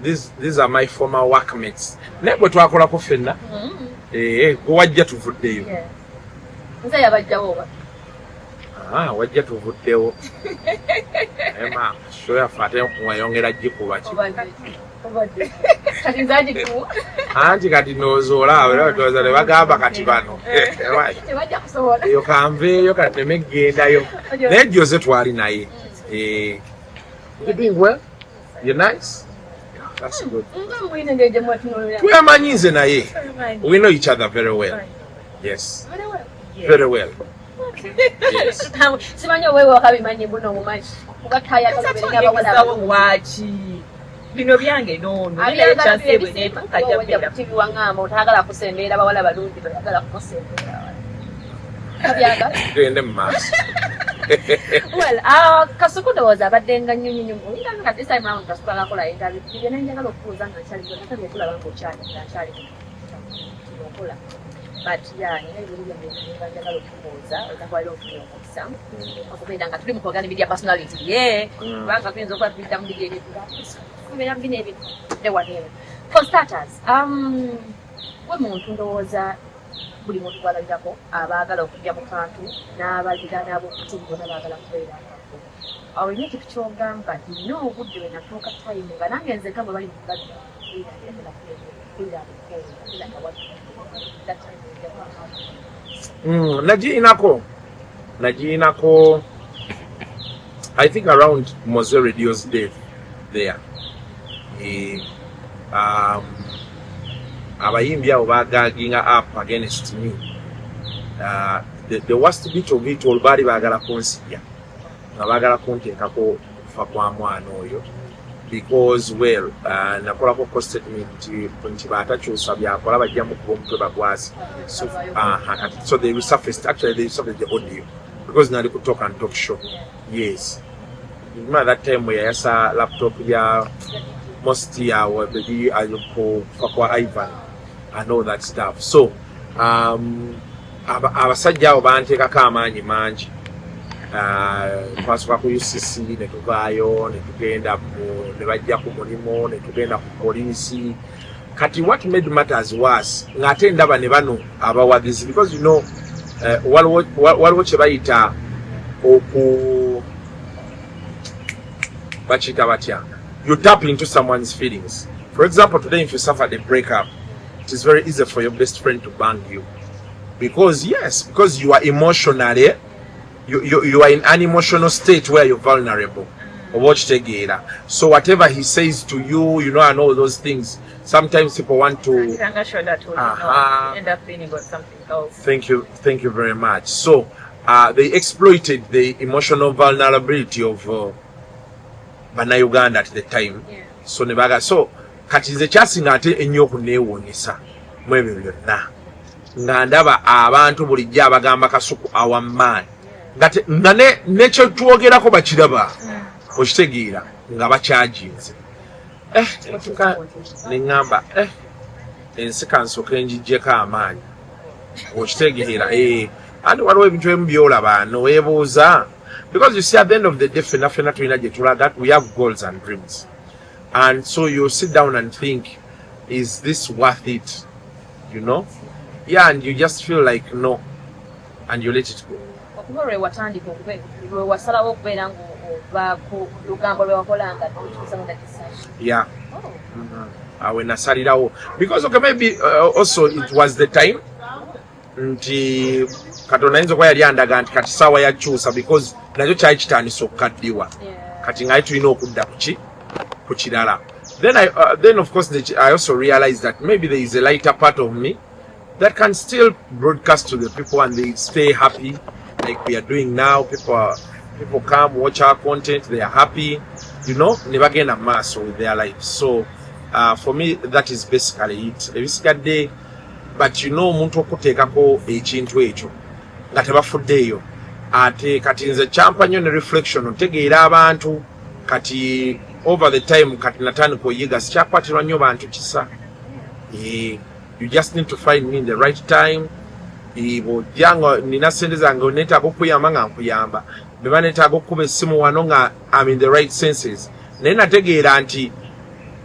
these are my former workmates. Nebo twakolako ffenna. Wajja tuvuddeyo. Nze yabajjawo. Wajja tuvuddewo. Emma, shoya fate mwayongera jikuba ki. Kati nzaji ku. Anti kati nozola wera toza ne bagamba kati bano. Tebajja kusobola. Yo kanveyo kati nemegendayo. Naye Jose twali naye. You doing well? You're nice? That's good. We are manyize naye. We know each other very well. Yes. Very well. Yes. Simanyo wewe wakabimanyi buno mumanyi. Kugataya kaberenga bawala wachi. Bino byange no. Nile chance bwe tukajja bera. TV wangamba otagala kusembera bawala balungi bayagala kusembera. Kabyaga. Gende mas. Well, Kasukudo was about then you at this time around Kaspakola interview. You didn't know who's on the challenge. But yeah, you personality. Yeah, for starters, what buli muntu balagirako abaagala okujja mu kantu n'abalira nabo okutumbula n'abaagala kubeera awo ine ekintu ky'ogamba nina obudde we natuuka time nga nange nzeka bwe bali mu nagiinako I think around Mowzey Radio's death there. Abayimbi abo bagaginga up against me. The worst bit of it all bali bagala kunsiya. Bagala kunteekako kufa kwa mwana oyo. Because well, nakolako ko statement nti batakyusa byakola bajja mu kuba omutwe bagwasi. So they resurfaced, actually they resurfaced the audio. Because nali ku talk and talk show. Yes. Remember that time where I saw laptop ya Mostia or the Ayoko Fakwa Ivan and all that stuff. So abasajja obanteekako amaanyi mangi. Twasooka ku UCC ne tuvaayo ne tugenda ne bajja ku mulimu ne tugenda ku poliisi. Kati what made matters worse ng'ate ndaba ne bano abawagizi, because you know waliwo kye bayita bakiyita batya, you tap into someone's feelings. For example, today if you suffered a breakup, it is very easy for your best friend to bang you. Because you are emotionally, you are in an emotional state where you're vulnerable. So whatever he says to you, you know, and all those things, sometimes people want to end up feeling about something else. Thank you very much. So they exploited the emotional vulnerability of Bana Uganda at the time. Yeah. So nebaga so kati nze kyasinga ate ennyo okuneewuunyisa mu ebyo byonna nga ndaba abantu bulijjo abagamba Kasuku awammaani nga nekyo twogerako bakiraba okitegeera nga bakyaginze neŋŋamba ensi kansooka enjiggyeko amaanyi okitegeera andi waliwo ebintu ebimu byolaba noweebuuza. Because you see, at the end of the day, that we have goals and dreams. And so you sit down and think, is this worth it? You know? Yeah, and you just feel like no. And you let it go. Yeah. Because okay, maybe also it was the time. Katonda ayinza okuba yali andaga nti kati saawa yakyusa because nakyo kyali kitandisa okukaddiwa kati ngaye tulina okudda ku kirala. Then of course I also realized that maybe there is a lighter part of me that can still broadcast to the people and they stay happy like we are doing now. People come watch our content, they are happy, you know, ne bagenda maaso with their lives. So for me that is basically it. Ebisigadde, but you know, omuntu okuteekako ekintu ekyo nga tebafuddeeyo ate kati nze kyampa nnyo ne reflection otegeera abantu kati over the time kati natandika oyiga sikyakwatirwa nnyo bantu kisa. You just need to find me in the right time. Bw'ojjanga nina ssente zange neetaaga okuyamba nga nkuyamba, bwe baneetaaga okkuba essimu wano nga I'm in the right senses. Naye nategeera nti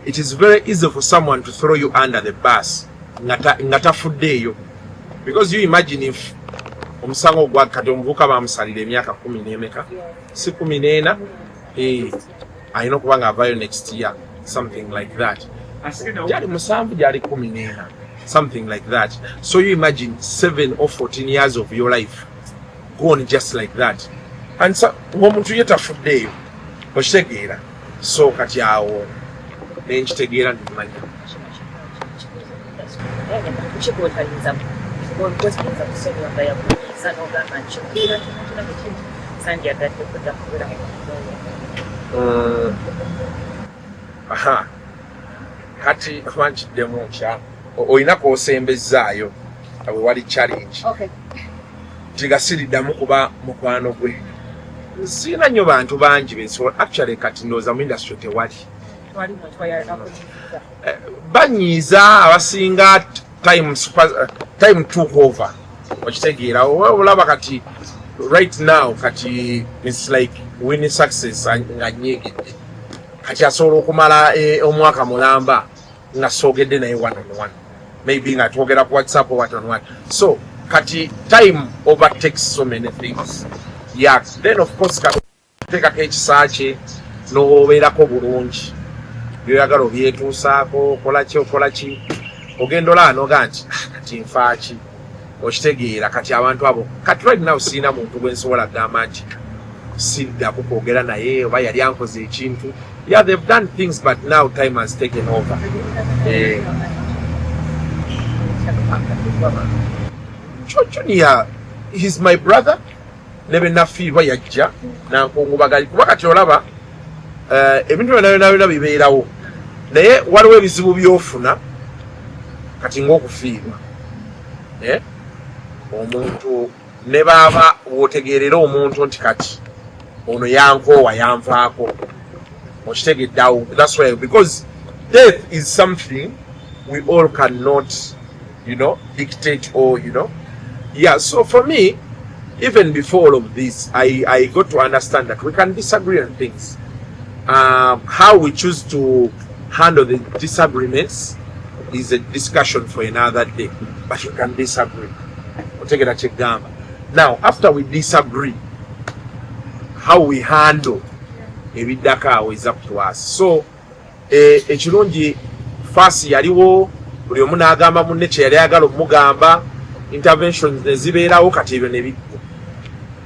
it is very easy for someone to throw you under the bus ngatafuddeeyo, because you imagine if omusango gwa kati omuvuka bamusalira emyaka 10 n'emeka si 14 alina okuba nga avayo next year, something like that. Jali musanvu jali 14, something like that. So you imagine 7 or 14 years of your life gone just like that. And so omuntu yetafuddeeyo okitegeera, so kati awo nenkitegeera ndimanya. Kati wankiddemu nkya olinako osembezaayo awe wali challenge tigassiriddamu kuba mukwano gwe. Sina nnyo bantu bangi bensobola actually kati ndowooza mu industry tewali banyiiza abasinga time took over okitegeera olaba kati right now kati it's like winning success nga nyeegedde kati asobola okumala omwaka mulamba nga soogedde naye one on one, maybe nga twogera ku WhatsApp or what on what. So kati time overtakes so many things. Yeah, then of course katekako ekisa kye n'obeerako bulungi byoyagala obyetuusaako okola ki ogenda olaanoga nti kati nfaaki okitegeera. Kati abantu abo kati right now sirina muntu gwe nsobola kugamba nti siddaku kwogera naye oba yali ankoze ekintu. Yeah, they've done things but now time has taken over. Junior, he's my brother. Nebe nafiirwa yajja nankungubagali kuba kati olaba ebintu byonna bibeerawo, naye waliwo ebizibu byofuna kati ng'okufiirwa. Omuntu ne baaba wootegeerera omuntu nti kati ono yankoowa yanvaako okitegedde awo. That's why, because death is something we all cannot, dictate or, Yeah, so for me, even before all of this, I got to understand that we can disagree on things. How we choose to handle the disagreements is a discussion for another day, but we can disagree. We'll take it at Chegamba. Now, after we disagree, how we handle ebiddako is up to us. So, ekirungi first yaliwo buli omu n'agamba munne kye yali ayagala omugamba, interventions nezibeerawo kati ebyo ne bidda.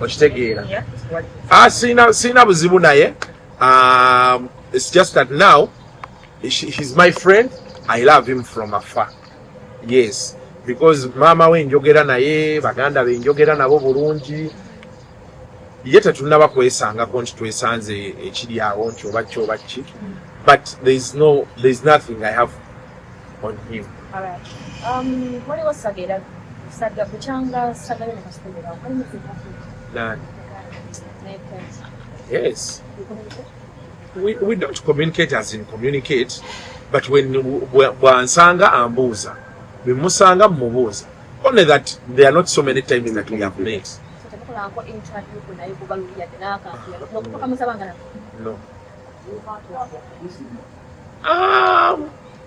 Okitegeera. Sina buzibu naye. It's just that now he's my friend. I love him from afar. Yes, because mama we njogera naye, baganda be njogera nabo bulungi. Ye tetunaba kwesangako nti twesanze ekiri awo nti oba ki. But there's nothing I have on him. All right. What was Sageda? Saga Buchanga, Sagada Yes. We don't communicate as in communicate, but when Bwansanga and Buza, we Musanga Mubuza. Only that there are not so many times that we have met. No.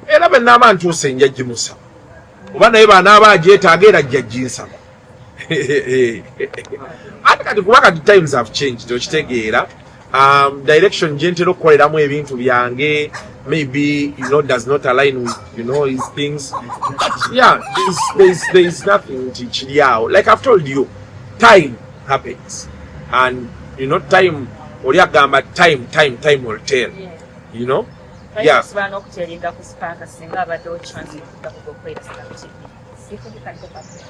Era benama ntuse njajji musa. Oba naye banaaba ajeetaaga era jjajji nsaba. Ate kati kuba kati times have changed, okitegeera. Direction gye ntera okukoleramu ebintu byange maybe does not align with his things. But yeah, there's nothing kiri awo. Like I've told you, time happens, and time oli agamba time will tell. Yeah.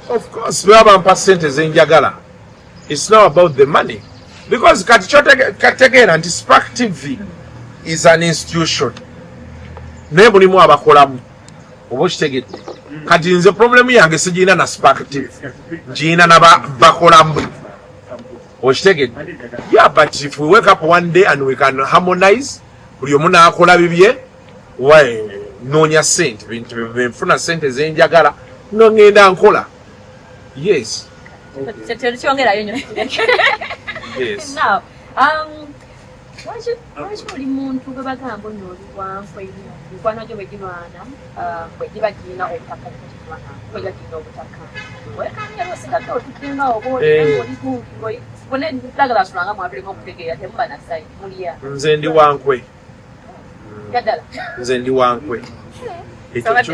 Of course, we have percentage in Jagala. It's not about the money. Because Kategera and Spark TV is an institution. Nebuli mu abakolamu. Obokitegedde. Kati nze problem yange sijina na Spark TV. Njina na bakolamu. Obokitegedde. Yeah, but if we wake up one day and we can harmonize, buli omu n'akola bibye, noonya sente, nfuna sente zenjagala, ngenda nkola. Yes. Yes. Now, lwaki oli muntu gwe bagamba nno oli wankwe mikwano gyo bwe girwana bwe giba girina obutaka bwe girina obutaka wekanya lwosigate otuddenga oba oli bone ddagala sulanga mwabiremu okutegeera temuba nasayi mulya nze ndi wankwe gaddala nze ndi wankwe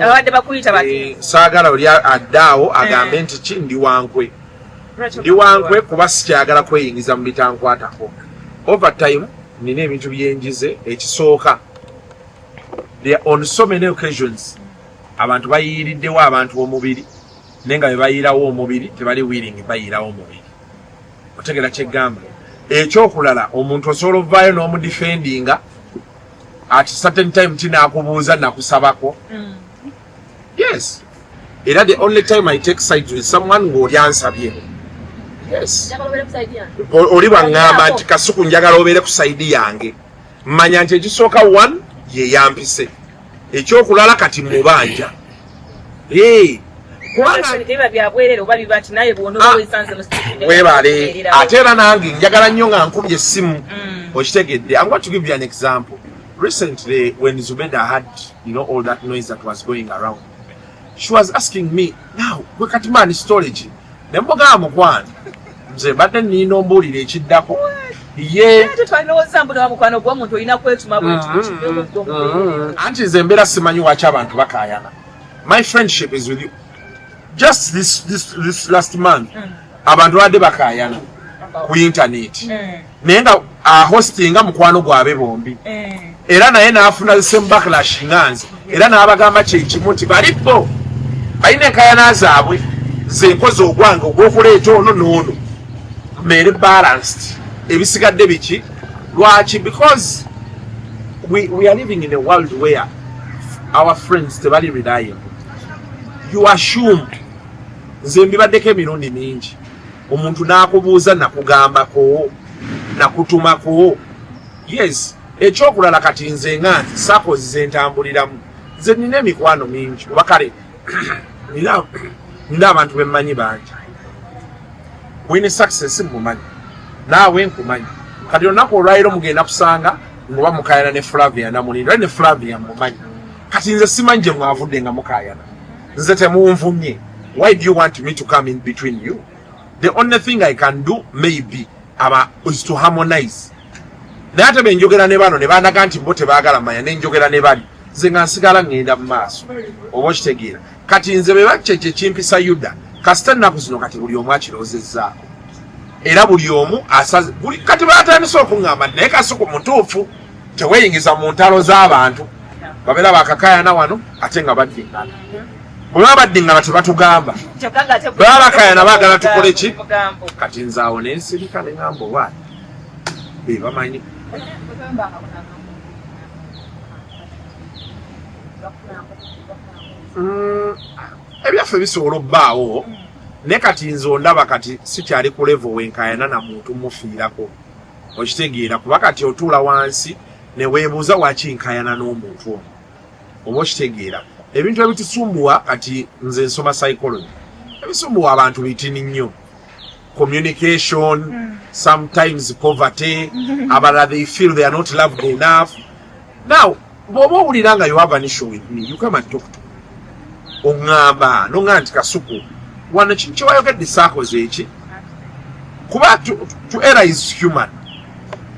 abadde bakuyita bati saagala oli addaawo agambe nti ki ndi wankwe ndi wankwe kuba sikyagala kweyingiza mu bitankwatako overtime nina ebintu byenjize ekisooka on so many occasions abantu bayiyiriddewo abantu omubiri naye nga bwe bayiirawo omubiri tebali willing bayiirawo omubiri otegera kyeggamba ekyokulala omuntu osobola ovaayo n'omudifendinga at certain time tinaakubuuza nakusabako yes era the only time I take sides with someone ng'oli ansabye yes oli bwaŋŋamba nti kasuku njagala obeere ku sayidi yange mmanya nti ekisooka one ye yampise ekyokulala kati mubanja webale ate era nange njagala nnyo nga nkubye essimu okitegedde. I'm going to give you an example. Recently when Zubeda had all that noise that was going around, she was asking me, now gwe kati mani storage ne mbogamba mukwano nze badde nina ombuulira ekiddako anti nze mbeera simanyi waki abantu bakaayana. My friendship is with you. Just this last month abantu badde bakaayana ku internet naye nga ahostinga mukwano gwabe bombi era naye n'afuna same backlash nga nze era n'abagamba kyekimu nti balipo balina enkaayana zaabwe ze nkozi ogwange ogw'okuleeta ono n'ono mere balanced ebisigadde biki lwaki because we are living in a world where our friends tebali reliable. You assume nze mbibaddeko emirundi mingi omuntu n'akubuuza nakugambako nakutumako yes ekyokulala kati nze nga nti sakozi ze ntambuliramu nze nina emikwano mingi oba kale nina abantu bemmanyi bangi wine success mumanyi naawe nkumanyi kati olunaku olwaliro mugenda kusanga ngoba mukaayana ne Flavia namulinda ne Flavia mumanyi kati nze simanyi gye mwavudde nga mukaayana nze temunvumye. Why do you want me to come in between you? The only thing I can do maybe is to harmonize. Naye ate benjogera ne bano ne bandaga nti bo tebaagala manya ne njogera ne bali nze nga nsigala ngenda mu maaso oba okitegeera kati nze bwe bakyekye kimpisa Yuda kasita ennaku zino kati buli omu akiroozezzaako era buli omu kati baatandise okuŋŋamba naye kasuku mutuufu teweeyingiza mu ntalo z'abantu babeera bakakaayana wano ate nga baddingana bwe baba baddingana tebatugamba baba bakaayana baagala tukole ki kati nze awo nensirika ne ŋŋamba obaani be bamanyi ebyaffe bisobola obbaawo ne kati nze ondaba kati sikyali ku level wenkaayana na muntu mufiirako okitegeera kuba kati otuula wansi ne weebuuza waki nkaayana n'omuntu ono oba okitegeera ebintu ebitusumbuwa kati nze nsoma psychology ebisumbuwa abantu bitini nnyo communication sometimes poverty abalala they feel they are not loved enough. Now bw'oba owulira nga you have an issue with me you come and talk to me oŋŋamba noŋŋamba nti kasuku wano kino kyewayogedde saakoze eki kuba to error is human.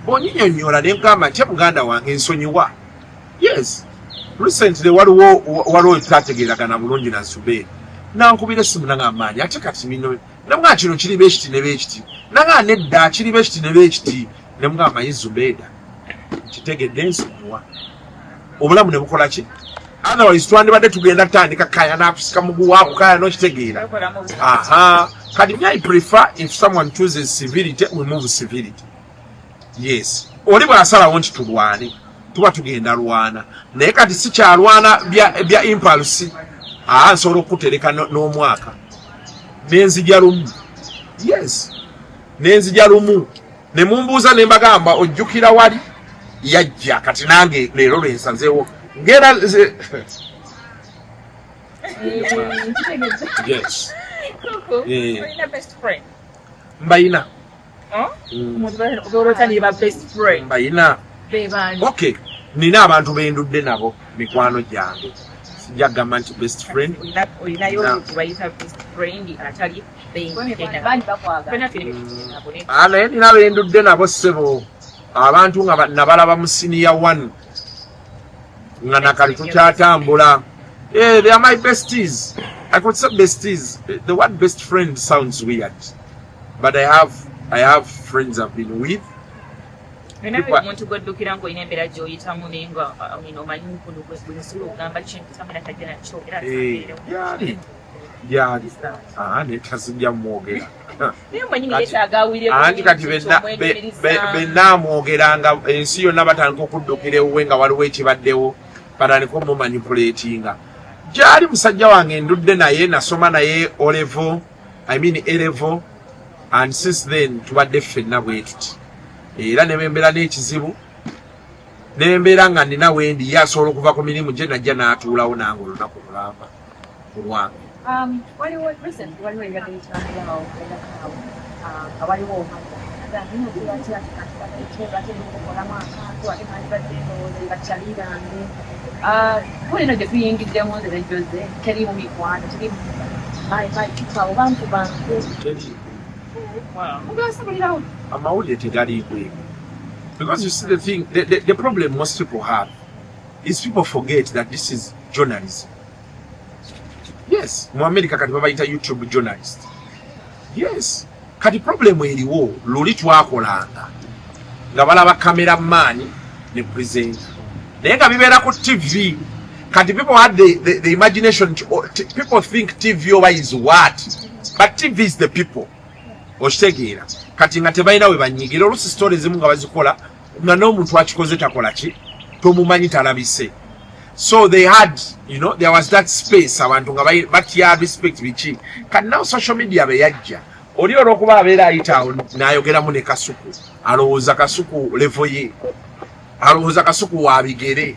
Bw'onyinyonnyola ne nkugamba nti muganda wange nsonyiwa yes recently waliwo tutategeeragana bulungi na Zubeida nankubira essimu naŋŋamba nti ate kati bino nemugamba kino kiri beekiti ne beekiti naŋŋamba nedda kiri beekiti ne beekiti nemugamba ye Zubeida kitegedde nsonyiwa obulamu ne bukola ki otherwise twandibadde tugenda tutandika kaya nakusika muguwa kukaya n'okitegeera kati I prefer if someone chooses civility we move civility. Yes oli bw'asalawo nti tulwane tuba tugenda lwana naye kati sikyalwana bya impulse nsobola okutereka n'omwaka nenzija lumu yes nenzija lumu ne mumbuuza ne mbagamba ojjukira wali yajja kati nange leero lwensanzeewo ngera yes best friend mbayina best friend. Bayina. Okay. Nina abantu bendudde nabo mikwano gyange. Sijagamba nti best friend. Olinayo bayita best friend atali naye nina bendudde nabo ssebo. Abantu nga nabalaba mu senior 1 nga nakali tukyatambula. They are my besties. I could say besties. The word best friend sounds weird, but I have friends I've been with. Omuntu gwoddukira ng'olina embeera gy'oyitamu naye nga omanyi mukulu gwesula ogamba kintu tamala tajja nakyo era netazijja mwogera naye mwenyi yeetaaga awulire anti kati benna mwogeranga ensi yonna batandika okuddukira ewuwe nga waliwo ekibaddewo batandika omumanipulatinga. Gyali musajja wange ndudde naye nasoma naye O-level, I mean A-level, and since then tubadde ffenna bwe tuti. Era ne bembeera n'ekizibu ne bembeera nga nina wendi ye asobola okuva ku mirimu gye najja n'atuulawo nange olunaku lulamba ku lwange. Waliwo ebyaga ekiragirawo waliwo kulino gye tuyingiddemu nzerejoze teri mu mikwano teri abo bantu bange mugasobulirawo amawulire tegaliibwe. Because you see the thing, the problem most people have is people forget that this is journalism. Yes, mu America kati babayita YouTube journalist. Yes, kati problem eriwo luli twakolanga nga balaba cameraman ne presenter. Naye nga bibeera ku TV. Kati people had the imagination, people think TV over is what? But TV is the people. Okitegeera. Kati nga tebalina we banyigira olusi stories ezimu nga bazikola nga n'omuntu akikoze takola ki tomumanyi talabise. So they had, there was that space abantu nga batya respect biki. Kati now social media beyajja oli olw'okuba abeera ayita n'ayogeramu ne Kasuku alowooza Kasuku level ye alowooza Kasuku wa bigere.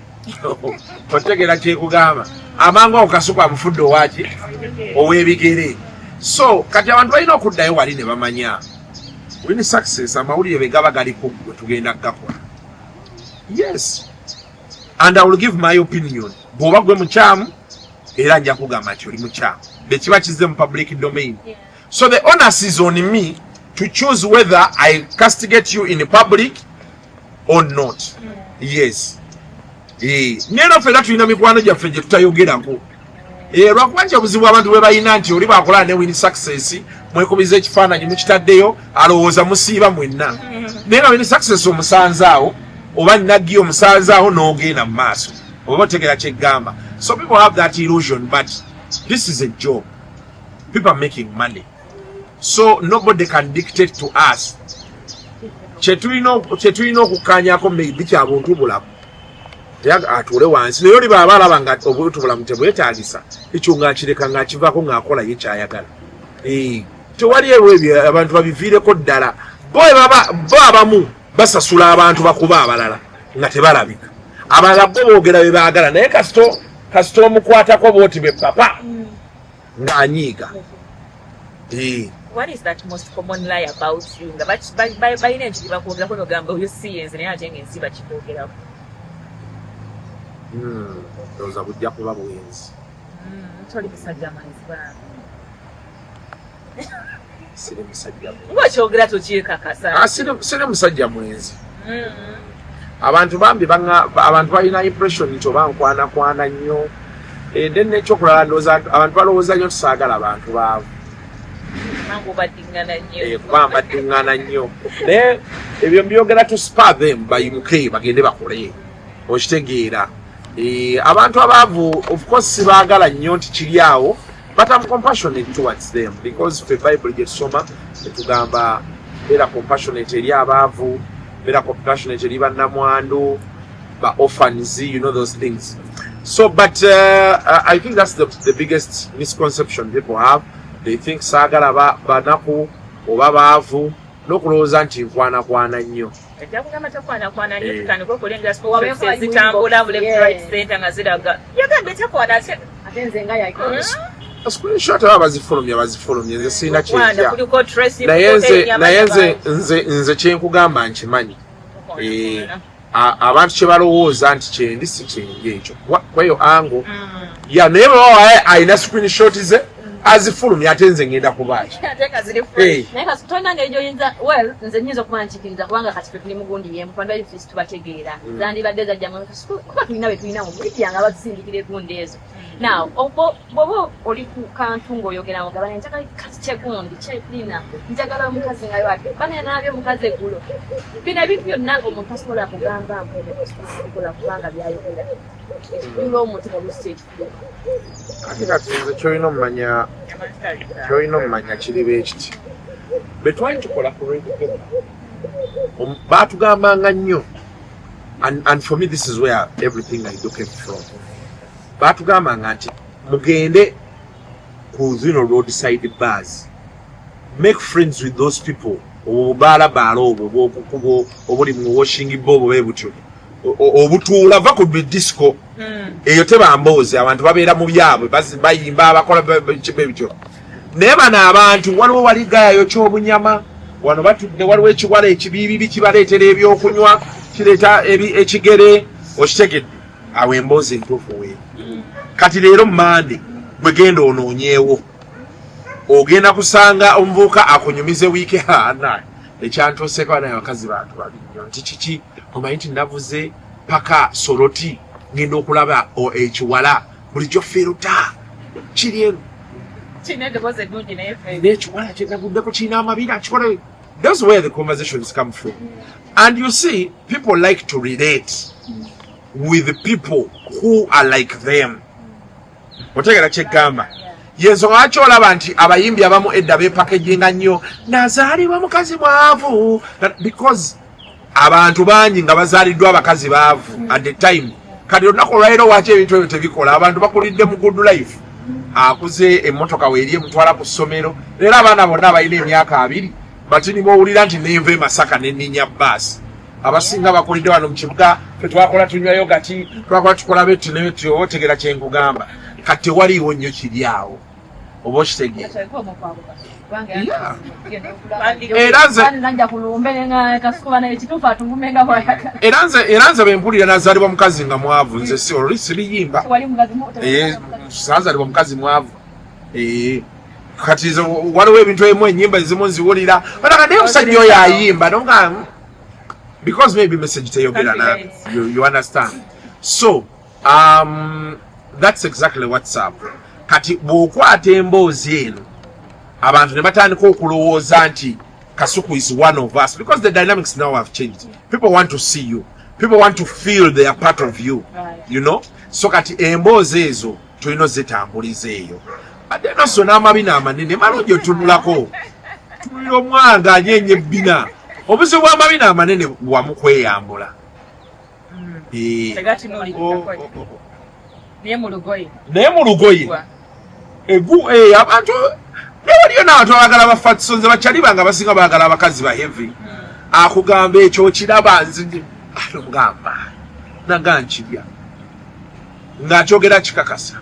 Otegeera kyekugamba amangu awo Kasuku amufudde owaki ow'ebigere. So kati abantu balina okuddayo wali ne bamanya win success amawulire be gaba galiko gwe tugenda gakola. Yes, and I will give my opinion. Bw'oba gwe mukyamu era nja kugamba nti oli mukyamu bekiba kizze mu public domain. So the onus is on me to choose whether I castigate you in public or not. Yes. Neno ffe tulina mikwano gyaffe gye tutayogerako. Lwakuba obuzibu abantu bwe balina nti oli bwakola ne win success mwekubiza ekifaananyi mukitaddeyo alowooza musiiba mwenna. Naye nga win success omusanzaawo oba naggi omusanzaawo n'ogenda mu maaso oba otegera kyeggamba. So people have that illusion, but this is a job. People are making money. So nobody can dictate to us. Kyetulina okukkaanyako maybe kyabuntu bulamu. Atuule wansi naye oli baba alaba nga obuntu bulamu tebwetaagisa ekyo ng'akireka ng'akivaako ng'akola ye kyayagala. Tewali ebyo abantu babiviireko ddala. Bo abamu basasula abantu bakuba abalala nga tebalabika. Abalala bo boogera bye baagala naye kasita omukwatako booti be papa ng'anyiiga. What is that most common lie about you? Nga balina ekyo bakwogerako n'ogamba oyo si yenze naye ate ng'ensi bakikwogerako. Ndowooza bujja kuba bwenzi. Toli musajja mazima. Siri musajja mwenzi. Ng'okyogera tokyekakasa. Siri musajja mwenzi. Abantu bambi abantu balina impression nti oba nkwanakwana nnyo. Then n'ekyokulala ndowooza abantu balowooza nnyo tusaagala abantu baavu. Kuba mbaddiŋŋana nnyo. Naye ebyo mbyogera to spur them bayimuke bagende bakole. Okitegeera. Abantu abaavu of course sibaagala nnyo nti kiri awo, but I'm compassionate towards them because the Bible gye tusoma etugamba beera compassionate eri abaavu, beera compassionate eri bannamwandu, ba orphans, those things. So but I think that's the biggest misconception people have. They think saagala banaku oba baavu n'okulowooza nti nkwanakwana nnyo. Ekyakugamba takwanakwana nnyo tutandika okulengera sport zitambula mu left right center nga ziraga. Yagamba etakwana ate nze nga screenshot abazifulumya nze sirina kyentya kuliko Tracy naye nze kyenkugamba nkimanyi abantu kye balowooza nti kyendi si kyendi ekyo kweyo ango naye baba alina screenshot ze azifulumya ate nze ngenda kubaaki naye kasi tolina ngeri gyoyinza nze nyinza okuba nkikiriza kubanga kati fe tuli mugundi yemu panda ifisi tubategeera zandibadde zajjamu kuba tulina be tulina mu midyanga abazisindikira egundi ezo now bwoba oli ku kantu ng'oyogera mugaba njagala kasi kyegundi kyedina njagala omukazi ngayo ate bana naabyo omukazi eggulo bino ebintu byonna omuntu asobola kugamba mpkola kubanga byayogera ekitula omuntu olusi ate kati nze kyolina omumanya kiriba ekiti bwe twali tukola ku radio baatugambanga nnyo and for me this is where everything I do came from baatugambanga nti mugende ku zino roadside bars make friends with those people obubaalabaala obwo bwokukubo obuli mu washing bobo bwe butyo obutuula va ku disco eyo tebamboozi abantu babeera mu byabwe bayimba abakola bityo naye bano abantu waliwo waligayayo ky'obunyama wano batudde waliwo ekiwala ekibiibi kibaleetera ebyokunywa kireeta ekigere okitegedde awo emboozi entuufu weeyo kati leero mumande bwe genda onoonyeewo ogenda kusanga omuvubuka akunyumize wiiki naye ekyantuuseeko naye abakazi bantu babinyo nti kiki omanyi nti navuze paka soroti ngenda okulaba ekiwala bulijjo feruta kiri eno n'ekiwala kyenaguddeko kirina amabira kikole. That's where the conversations come from. And you see, people like to relate with the people who are like them. Otegera kyegamba yensonga lwaki olaba nti abayimbi abamu edda beepakeginga nnyo nazaalibwa mukazi mwavu because abantu bangi nga bazaaliddwa abakazi baavu at the time. Kati olunaku olwaleero waki ebintu ebyo tebikola abantu bakulidde mu good life akuze emmotoka weeri emutwala ku ssomero leero abaana bonna abalina emyaka 2 batini bowulira nti nenva e Masaka nenninya baasi abasinga bakulidde wano mu kibuga fe twakola tunywayo gati twakola tukola betu ne betu otegera kyenkugamba kati tewaliiwo nnyo kiri awo oba okitegeera era nze bempulira nazaalibwa mukazi nga mwavu nze si oluli siriyimba nazaalibwa mukazi mwavu kati waliwo ebintu ebimu ennyimba ezimu nziwulira naye omusajja oyo ayimba nonga because maybe message teyogera na you understand. So that's exactly what's up. Kati bw'okwata emboozi eno abantu ne batandika okulowooza nti Kasuku is one of us because the dynamics now have changed. People want to see you, people want to feel they are part of you, you know. So kati emboozi ezo tulina zitambuliza eyo ate noso n'amabina amanene malungi otunulako tulira omwanga anyenye ebbina obuzibu bw'amabina amanene wamu kweyambula naye mu lugoye abantu waliyo n'abantu abagala bafatisonze bakyaliba nga basinga baagala abakazi ba heavy akugamba ekyo kiraba nzije mugamba naga nkirya ng'akyogera kikakasa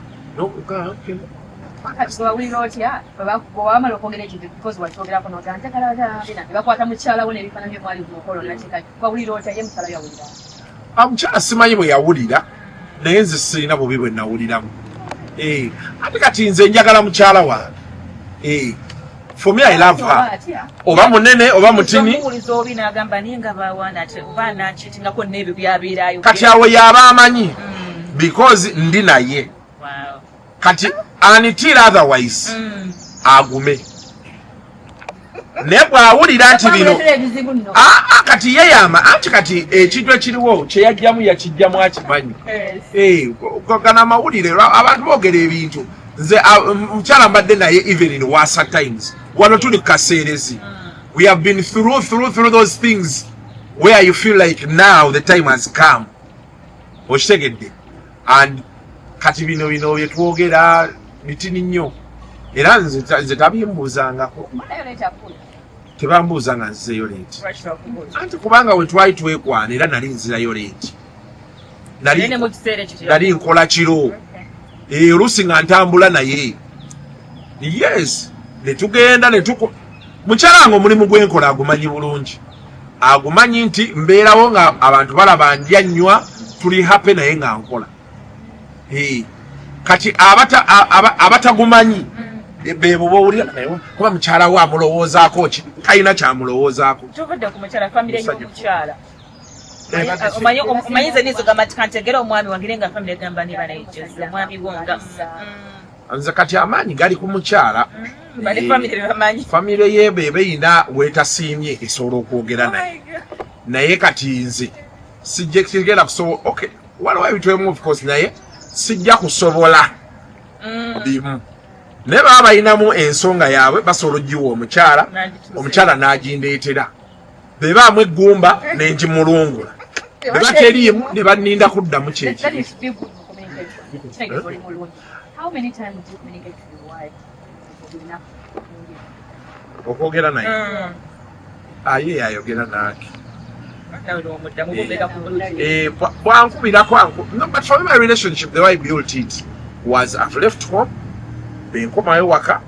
mukyala simanyi bwe yawulira naye nze sirina bubi bwe nawuliramu ate kati nze njagala mukyala wange for me I love her oba munene oba mutini kati awo yaba amanyi because ndi naye kati until otherwise agume naye bw'awulira nti bino kati yeyama anti kati ekintu ekiriwo kyeyajjamu yakijjamu akimanyi gana amawulire abantu boogera ebintu nze mukyala mbadde naye even in worse times wano tuli kaseerezi we have been through those things where you feel like now the time has come okitegedde and kati bino bye twogera bitini nnyo era nze tabimbuuzangako tebambuuza nga nzizeyo leeti anti kubanga we twali twekwana era nali nzirayo leeti nali nkola kiro oluusi nga ntambula naye yes ne tugenda ne tuko mukyala ngo mulimu gwenkola agumanyi bulungi agumanyi nti mbeerawo nga abantu balaba ndya nnywa tuli happy naye nga nkola kati abatagumanyi bebo bowulira naye kuba mukyala we amulowoozaako ki talina kyamulowoozaako tuvudde ku mukyala famire y'omukyala omanyize nizo gamba ti kantegera omwami wange nga famire gamba niba nayejeza omwami wonga nze kati amaanyi gali ku mukyala famire yebe ebeeyina weetasiimye esobola okwogera naye naye kati nze sijja kigenda kusobola okay waliwo ebintu of course naye sijja kusobola bimu naye baba balinamu ensonga yaabwe basobola ogiwa omukyala n'agindeetera be baamu eggumba n'engimulungula be bateriimu ne banninda kuddamu kyekiri okwogera naye aye yayogera naake no, but for me, my relationship, the way I built it was I've left home, been come my waka.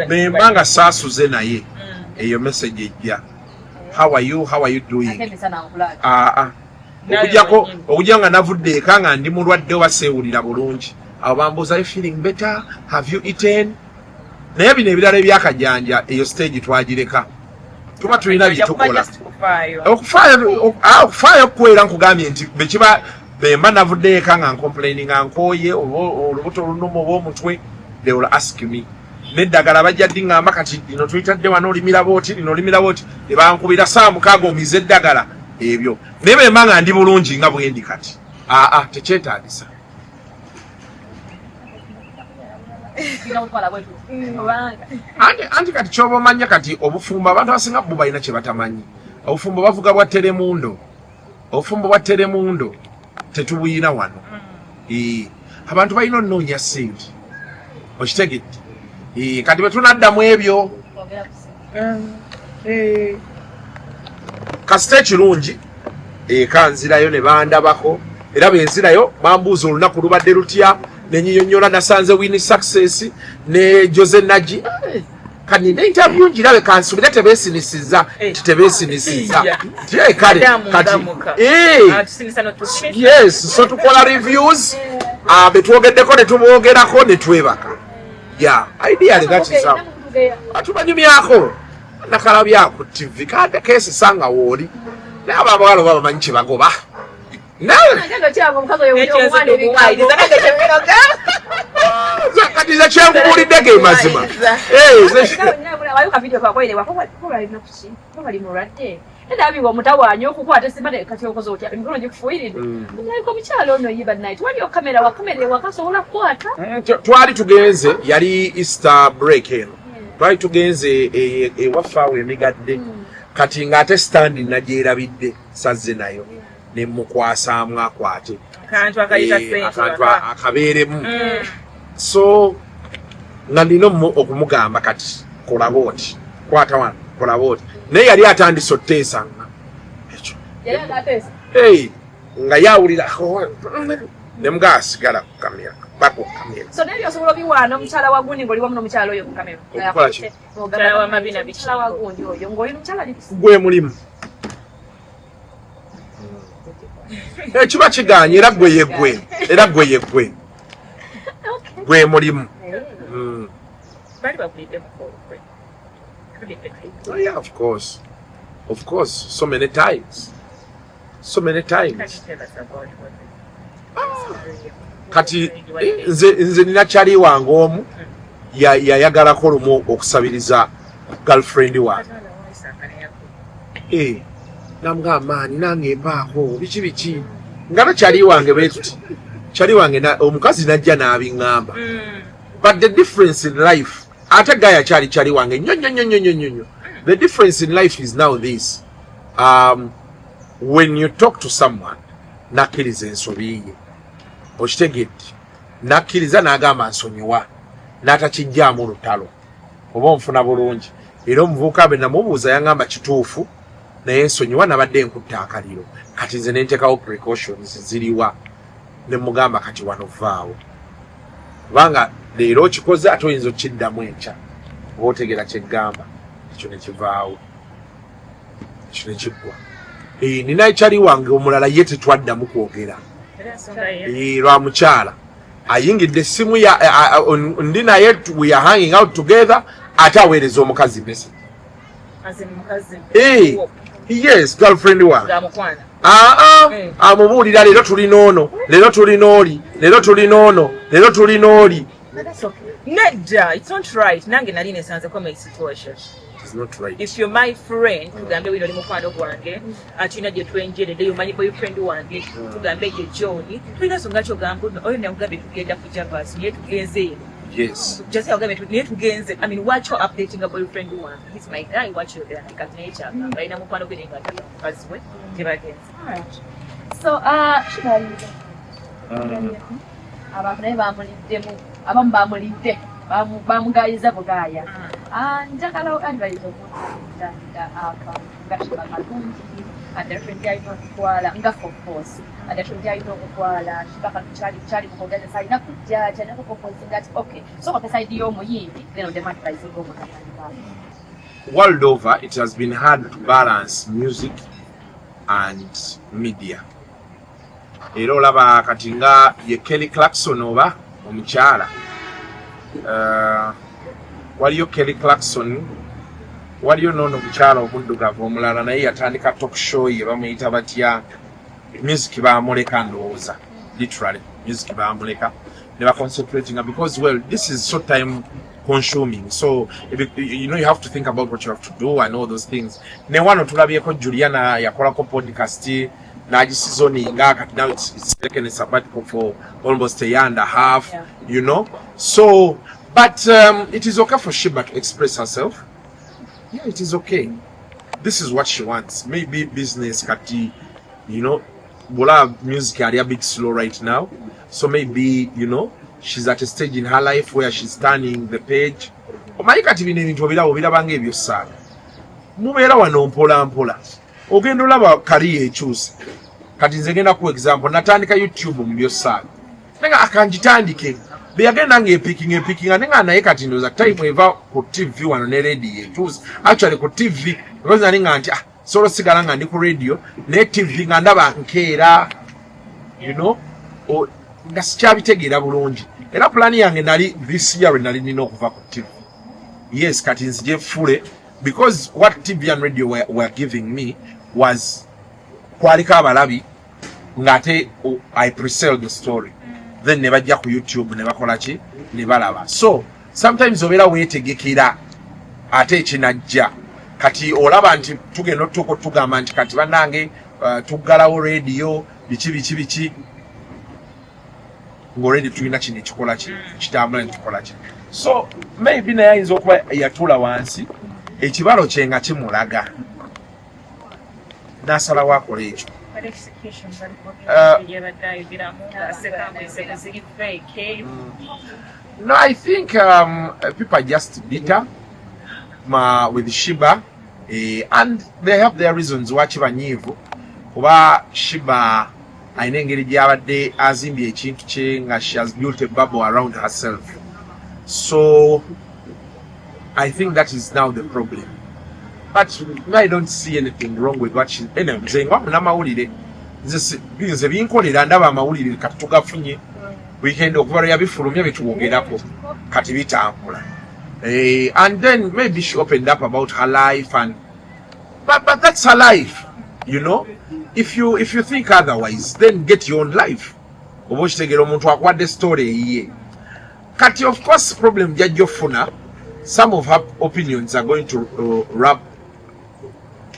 Bembanga saasuze naye eyo message ejja. How are you doing? Okujja nga navudde eka nga ndi mulwadde waseewulira bulungi. Abambuza, are you feeling better? Have you eaten? Naye bino ebirala ebyakajanja eyo stage twagireka. Tuba tulina bitukola. Okufaayo okukwera nkugambye nti bekiba bemba navudde eka nga complaining nga nkooye olubuto olunuma oba omutwe, they will ask me. Neddagala bajja ddiŋŋamba kati lino tuyitadde wano olimira booti lino olimira booti ne bankubira saa mukaaga omize eddagala ebyo. Naye bemba nga ndi bulungi nga bwendi kati. Tekyetaagisa. Anti kati kyoba omanya kati obufumbo abantu abasinga bo balina kye batamanyi. Obufumbo bavuga bwa Telemundo. Obufumbo bwa Telemundo tetubuyina wano. Abantu balina onnoonya ssente. Okitegedde? Kati bwe tunaddamu ebyo kasita ekirungi eka nzirayo ne bandabako era benzirayo bambuuza olunaku lubadde lutya nenyonyonyola nasanze Winnie Success ne Jose Naji kani ne interview njirabe kansubira tebesinisiza tebesinisiza kale kati yes so tukola reviews betwogeddeko ne tuboogerako ne twebaka ideally that is how atubanyumyako nakalabyako TV kade kesi sanga woli naye ababawala babamanyi kye bagoba kati zakyenkuulidde ge mazima ndabiwa mutawanyo okukwata simane kati okoze otya emikono gikufuyiridde naliko omukyalo ono yiba night waliyo kamera wakasobola kukwata twali tugenze yali Easter break eno twali tugenze ewafaawo emigadde kati ng'ate standi nagyerabidde sazze nayo nemukwasaamu akwate akantu akabeeremu so nga nina okumugamba kati kolaba oti kwata wano kolaba oti naye yali atandise oteesanga ekyo nga yawulira nemugaa asigala ku kamera paka okukamera so neryo osobola obiwaana omukyala wa gundi ng'oli wamu n'omukyala oyo ku kamera omukyala wa mabina mukyala wa gundi oyo ng'oli mukyala gwe mulimu kiba kiganye era gwe yeggwe gwe mulimu oh yeah, of course so many times kati nze nina kyali wange omu yayagalako lumu okusabiriza girlfriend wange namugamba maani nange mpaako biki nga nakyali wange betuti kyali wange omukazi najja n'abiŋŋamba but the difference in life ate gaya kyali wange nyonyonyonyonyonyo the difference in life is now this when you talk to someone nakkiriza ensobi ye okitegedde nakkiriza n'agamba nsonyiwa n'atakijjaamu lutalo oba onfuna bulungi era omuvubuka be namubuuza yaŋŋamba kituufu naye nsonyiwa nabadde nkutta akaliro kati nze nentekawo precautions ziriwa ne mugamba kati wano vaawo kubanga leero kikoze ate oyinza okiddamu enkya otegera kyeggamba ekyo nekivaawo ekyo nekiggwa nina ekyali wange omulala ye tetwaddamu kwogera lwa mukyala ayingidde essimu ndi naye we are hanging out together ate aweereza omukazi message yes girlfriend wange amubuulira leero tulina ono leero tulina oli leero tulina ono leero tulina oli nedda it's not right nange nali nesanzeko my situation. It's not right. If you're my friend tugambe wino oli mukwano gwange atina gye twenjeredde yomanyi boyfriend wange tugambe ye John tulina songa kyogamba oyo namugambe tugenda ku Javas niye tugenze yes just yogambe niye tugenze I mean watch your updating a boyfriend wange he's my guy watch your like at nature baina mukwano gwe nga kazi we tebagenze. Alright, so abantu naye bamuliddemu abamu bamulidde bamugayiza bugaya njagala advise omuntanda nga kalungi adafendi alina okukwala nga focus adafendi alina okukwala kyali mukogeza alina kujjaja nakokopozinga ati okay so kapesaidi y'omuyimbi then odemaadvise ng'omukatandikayo. World over it has been hard to balance music and media. Era olaba kati nga ye Kelly Clarkson oba omukyala waliyo Kelly Clarkson waliyo noono omukyala omuddugavu omulala naye yatandika talk show ye bamuyita batya music baamuleka ndowooza literally music baamuleka ne baconcentrating because well this is so time consuming so you know you have to think about what you have to do and all those things. Ne wano tulabyeko Juliana yakolako podcast nagiseasoninga kati now it's taken a sabbatical for almost a year and a half, yeah. You know, so but it is okay for Shiba to express herself. Yeah, it is okay. This is what she wants. Maybe business kati, you know, bola music are a bit slow right now, so maybe you know she's at a stage in her life where she's turning the page. Omanyi kati bino ebintu obirabanga ebyo sana mubeera wano mpola mpola ogenda olaba career ekyusa kati nze genda ku example natandika YouTube mu byosaaga nenga akanjitandike beyagenda ng'epikinga nenga naye kati ndoza time eva ku TV wano ne radio ekyusa actually ku TV because naninga nti solo sigala nga ndi ku radio ne TV nga ndaba nkeera you know nga sikyabitegeera bulungi era plan yange nali this year nali nina okuva ku TV. Yes, kati nzije fule because what TV and radio were giving me was kwalika abalabi ngate I pre-sell the story then ne bajja ku YouTube ne bakola ki ne balaba so sometimes obera wetegekera ate kinajja kati olaba nti tugenda tugamba nti kati banange tuggalawo radio biki ng'already tulina kino ekikola kitambula nekikola ki so maybe naye ayinza okuba yatula wansi ekibalo kye nga kimulaga n'asalawo akola ekyo. No, I think people are just bitter with Shiba and they have their reasons why kibanyiivu kuba Shiba ayina engeri gy'abadde azimbye ekintu kye nga she has built a bubble around herself. So I think that is now the problem. But I don't see anything wrong with what she's anyway, nze nga munamawulire nze binkolera ndaba amawulire kati tugafunye weekend okubalya bifulumya bituwogerako kati bitambula and then maybe she opened up about her life and but that's her life, you know. If you think otherwise, then get your own life. Obo kitegera omuntu akwadde story eyiye kati of course problem jajjofuna some of her opinions are going to rub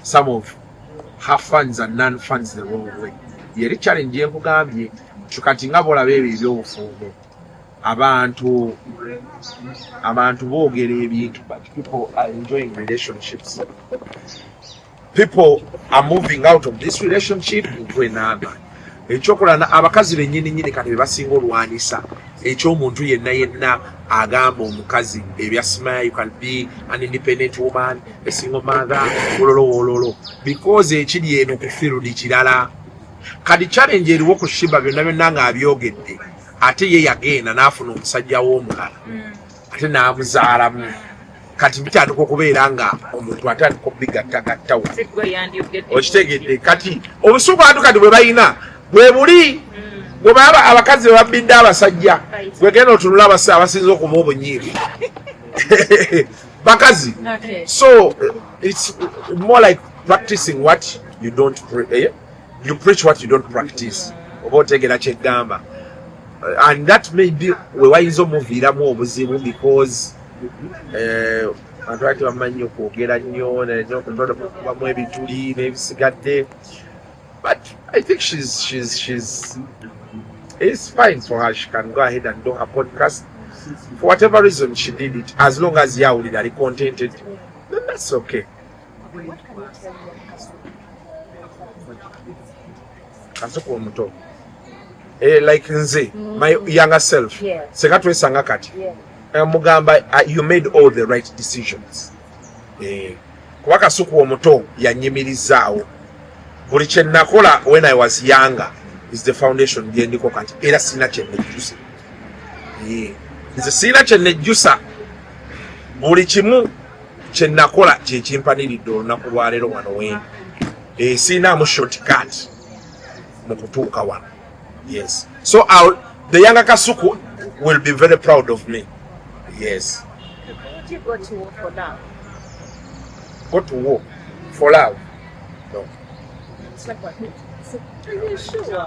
some of her fans and non-fans the wrong way. Yeri challenge yenkugambye kati nga bolaba ebyo ebyobufumbo abantu boogera ebintu but people are enjoying relationships. People are moving out of this relationship into another. Ekyokola abakazi bennyini kati bebasinga olwanisa ekyomuntu yenna agamba omukazi ebya smile, you can be an independent woman, a single mother, ololo because ekiri eno ku field kirala. Kati challenge eriwo ku Shiba byonna nga abyogedde ate ye yagenda n'afuna omusajja w'omulala ate n'amuzaalamu. Kati bitandika okubeera nga omuntu atandika okubigattagattawo. Okitegedde kati obusuku abantu kati bwe balina bwe buli bwe baba abakazi babbidde abasajja bwe genda otunula abasinza okuba obunyiivu bakazi. So it's more like practicing what you don't you preach what you don't practice. Oba otegera kyeggamba, and that may be we wayinza omuviiramu obuzibu because abantu ati bamanyi okwogera nnyo n'okubamu ebituli n'ebisigadde. But I think it's fine for her. She can go ahead and do her podcast. For whatever reason she did it, as long as yawulira ali contented, then that's okay. What can you tell young Kasuku omuto. Like nze, my younger self. Seka twesanga kati. Mugamba, you made all the right decisions. Kuba Kasuku omuto yanyimirizaawo. Buli kye nakola when I was younger is the foundation byendiko kati. Era sina kye nejjusa. Nze sina kye nejjusa. Buli kimu kye nakola kye kimpaniridde olunaku lwa leero wano wendi. Sinaamu shortcut mu kutuuka wano. Yes. So the younger Kasuku will be very proud of me. Yes. Would you go to war for love? Go to war for love? No. It's like what? Are you sure?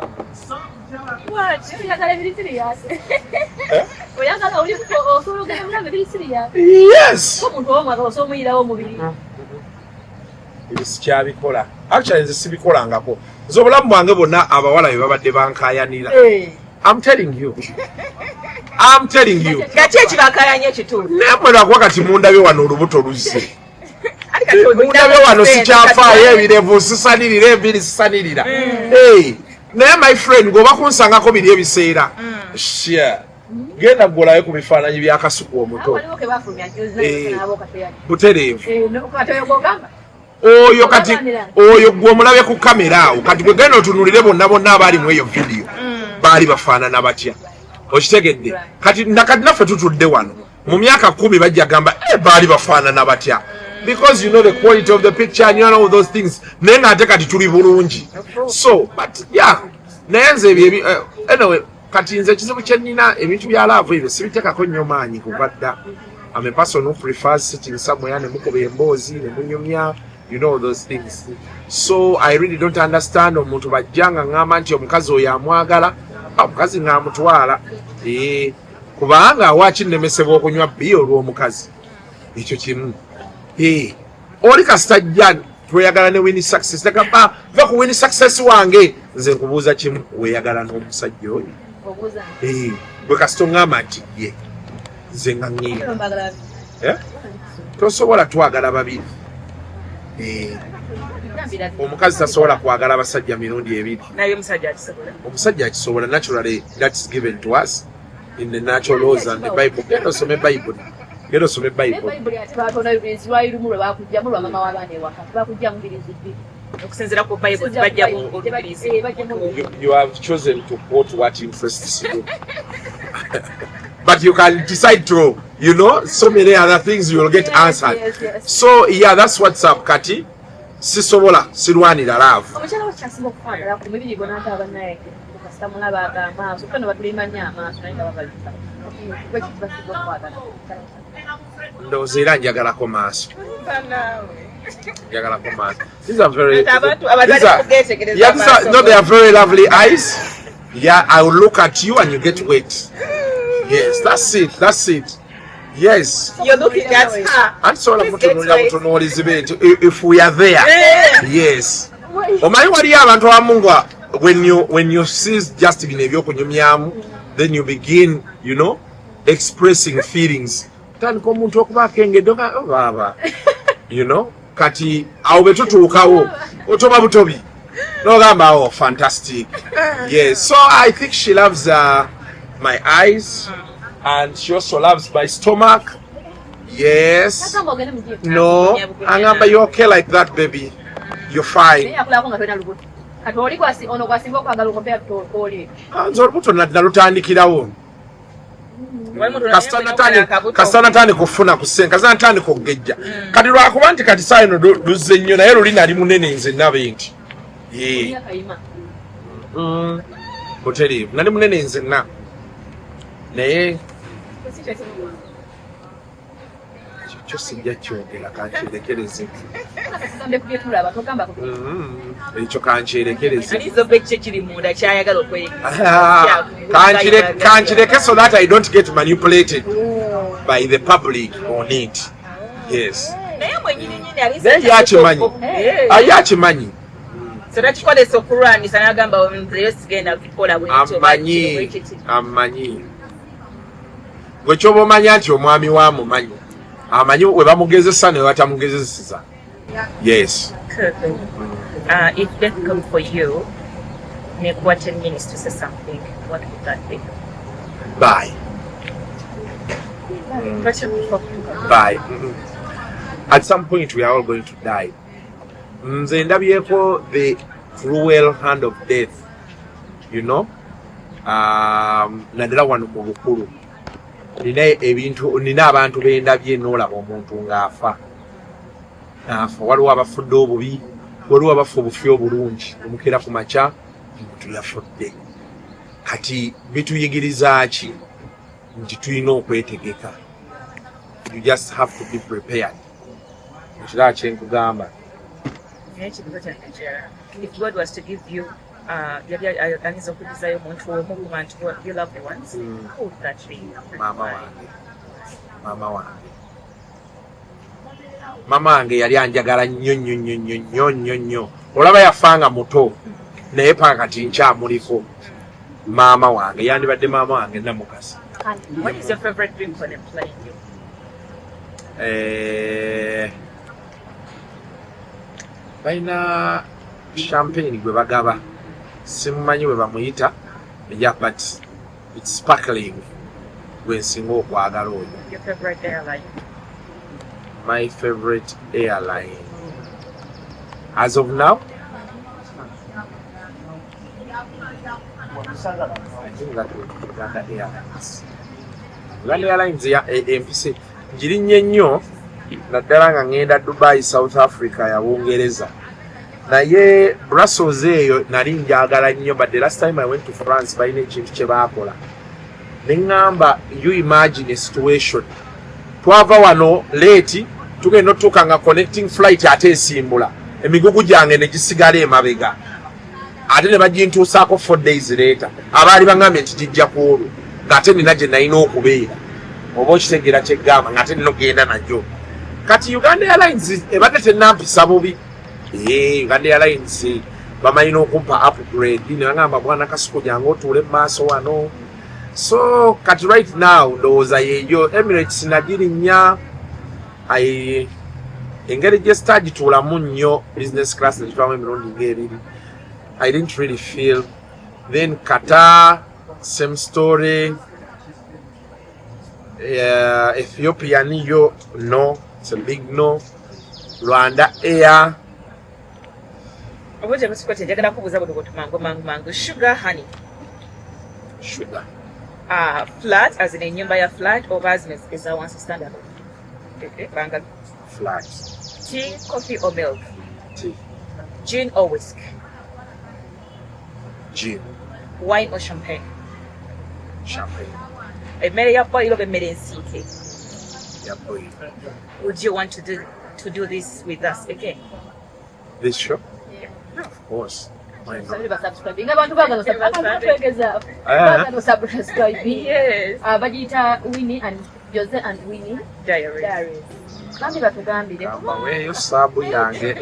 What? Yes. Sikyabikola. Actually nze sibikolangako. Nze obulamu bwange bonna abawala be babadde bankayanira. I'm telling you. Kati ekibakayanya ekituufu. Nemwera kuba kati mundabye wano olubuto luzze. Mundabye wano sikyafaayo ebirevu sisanirira ebiri sisanirira. Naye my friend gwoba kunsangako biri ebiseera. Sure. Genda gulayo ku bifaananyi bya Kasuku omuto. Butereevu. Oyo kati oyo gwe omulabye ku kamera awo kati gwe genda otunulire bonna abaali mu eyo video baali bafaanana batya. Okitegedde kati nakati naffe tutudde wano mu myaka 10 bajja gamba baali bafaanana batya, because you know the quality of the picture and you know all those things. Naye ng'ate kati tuli bulungi. So but yeah, naye nze anyway kati nze ekizibu kye nnina ebintu bya laavu ebyo sibiteekako nnyo maanyi kuva dda. I'm a person who prefers sitting somewhere ne mukuba emboozi ne munyumya, you know those things. So I really don't understand omuntu bajjanga ngamba nti omukazi oyo amwagala omukazi ng'amutwala kubanga awaaki nnemesebwa okunywa bbiya olw'omukazi. Ekyo kimu. Oli kasita tweyagala ne Winnie Success nagamba va ku Winnie Success wange, nze nkubuuza kimu, weeyagala n'omusajja oyo? Bwe kasita oŋŋamba nti ye nze nga ŋŋiira tosobola twagala babiri. Omukazi tasobola kwagala abasajja mirundi ebiri. Omusajja akisobola. Naturally that's given to us in the natural laws and the Bible. Genda osome Bible. You have chosen to quote what interests you. But you can decide to, you know, so many other things you will get answered. Yes. So yeah, that's what's up, Kati. Sisobola sirwanira love. Ndowooza era njagalako maaso. These are very they are very lovely eyes. Yeah, I will look at you and you get wet. Yes, that's it. Yes. You're looking at her. And so if we are there. Yes. Omanyi wali abantu abamungu when you see just binebyo kunyumyamu, then you begin, you know, expressing feelings. Tandika omuntu okubaako engeddo baba. You know, kati awo betutuukawo otoba butobi. No gamba, oh, fantastic. Yes, so I think she loves my eyes, and she also loves my stomach. Yes. No, Angamba, you're okay like that, baby. You're fine. Kasana tani kufuna kusenga kasana tani kugejja kati lwakuba nti kati saa ino luze nnyo naye luli nali munene nze nabe nti buteriivu nali munene nze na naye kyo sijja kyogera kankirekereze ekyo kankirekereze kankireke so that I don't get manipulated by the public on it. Yes. Naye yakimanyi yakimanyi amanyi gwe kyoba omanya nti omwami wamumanyi amanyi we bamugezesa ne batamugezeseza. Yes. If death comes for you, make what 10 minutes to say something, what would that be? Bye. Bye. At some point we are all going to die. Nze ndabyeko the cruel hand of death, you know. Naddala wano mu bukulu nina abantu bendabye n'olaba omuntu ng'afa waliwo abafudde obubi, waliwo abafa obufi obulungi omukera ku makya omuntu yafudde. Kati bituyigiriza ki nti tulina okwetegeka. You just have to be prepared. Ekirala kyenkugamba. If God was to give you aniza okulizayo omuntu omu ku bantu your loved ones, who would that be? Mama wange yali anjagala nnyo. Olaba yafanga muto naye paka kati nkyamuliko. Mama wange yandibadde mama wange namukasa. What is your favorite drink when I'm playing you? Balina champagne gwe bagaba. Simumanyi we bamuyita. Yeah, but it's sparkling. Gwe nsinga okwagala oyo. Your favorite airline? My favorite airline. As of now? I think that would be Uganda Airlines. Uganda Airlines empise njirinnye nnyo naddala nga ngenda Dubai, South Africa ya Bungereza. Naye Brussels eyo nali njagala nnyo, but the last time I went to France balina ekintu kye baakola. Ne ngamba, you imagine a situation. Twava wano late tugenda otuuka nga connecting flight ate esimbula. Emigugu gyange ne gisigala emabega. Ate ne bagintuusaako 4 days later. Abaali bangambye nti tijja kwolwo. Ng'ate nina gye nalina okubeera. Oba okitegeera kye ggamba ng'ate nina okgenda najjo. Kati Uganda Airlines ebadde tennampisa bubi. Uganda Airlines bamalina okumpa upgrade. Ne bangamba bwana Kasuku jangu otuule mu maaso wano. So kati right now ndowooza yeeyo Emirates nagirinnya. Engeri gye sitagituulamu nnyo business class negitwamu emirundi ng'ebiri. I didn't really feel. Then Qatar, same story. Ethiopia, no, it's a big no. Rwanda Air. Sugar, honey. Sugar. Flat, as in a nyumba flat, or business is that one standard. Flat. Tea, coffee, or milk? Tea. Gin or whiskey? Gin. Wine or champagne? Champagne. A made up boil of a made in CK. Yeah, boy. Would you want to do this with us again? This show? Yeah. Of course. Why not? Yes. Bagita Winnie and Jose and Winnie Diaries. Weyo sabu yange.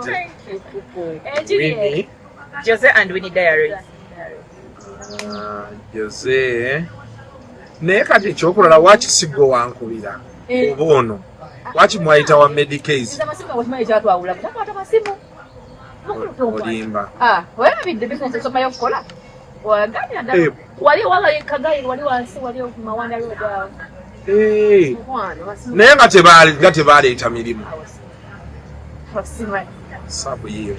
Thank you, Kuku. Winnie. Jose and Winnie Diaries. Jose. Naye kati ekyokulala wakisiggo wankubira oba ono wakimwayita wa Medicaid olimba werabidde bizinesi esomayo okukola wali wala kagayi wali wansi wali mawanda road naye nga tebaleeta mirimu sabu yiyo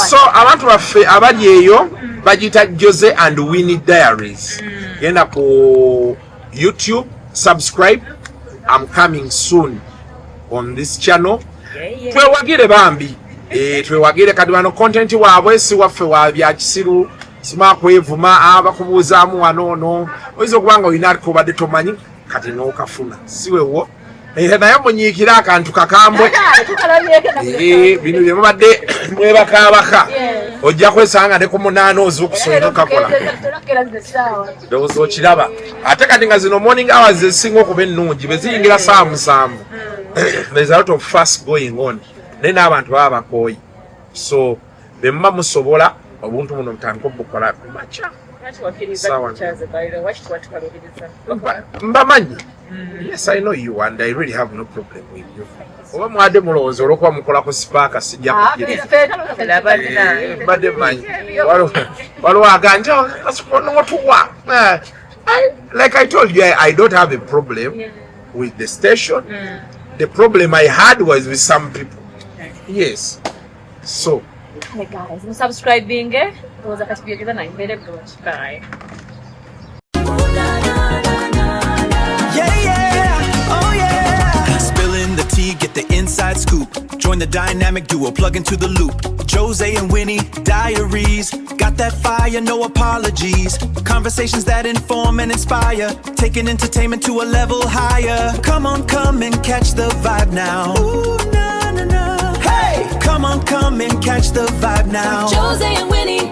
so abantu baffe abali eyo bagita Jose and Winnie Diaries genda ku YouTube subscribe. I'm coming soon on this channel. Twewagire bambi twewagire kati wano content waabwe si waffe wa bya kisiru sima kwevuma abakubuuzaamu wano oyinza okubanga olina kubadde tomanyi kati n'okafuna siwewo naye munyiikira akantu kakambwe bino bye mubadde mwebakaabaka ojja kwesanga ne ku munaana ozukusobola okakola ndowooza okiraba ate kati nga zino morning hours ezisinga okuba ennungi beziyingira saa musanvu there's a lot of fast going on naye n'abantu baba bakooyi so be muba musobola obuntu buno mutandika obukola kumakya mbamanyi. Yes, I know you and I really have no problem with you. Oba mwade mulowooza olwokuba mukolako sipaaka sijja kukiriza badde manyi waliwo aganja otuwa. Like I told you, I don't have a problem with the station. The problem I had was with some people. Yes. So hey guys, subscribing bye. Spilling the tea, get the inside scoop. Join the dynamic duo, plug into the loop. Jose and Winnie, Diaries. Got that fire, no apologies. Conversations that inform and inspire. Taking entertainment to a level higher. Come on, come and catch the vibe now. Ooh, na, na, na. Hey, come on, come and catch the vibe now. Jose and Winnie,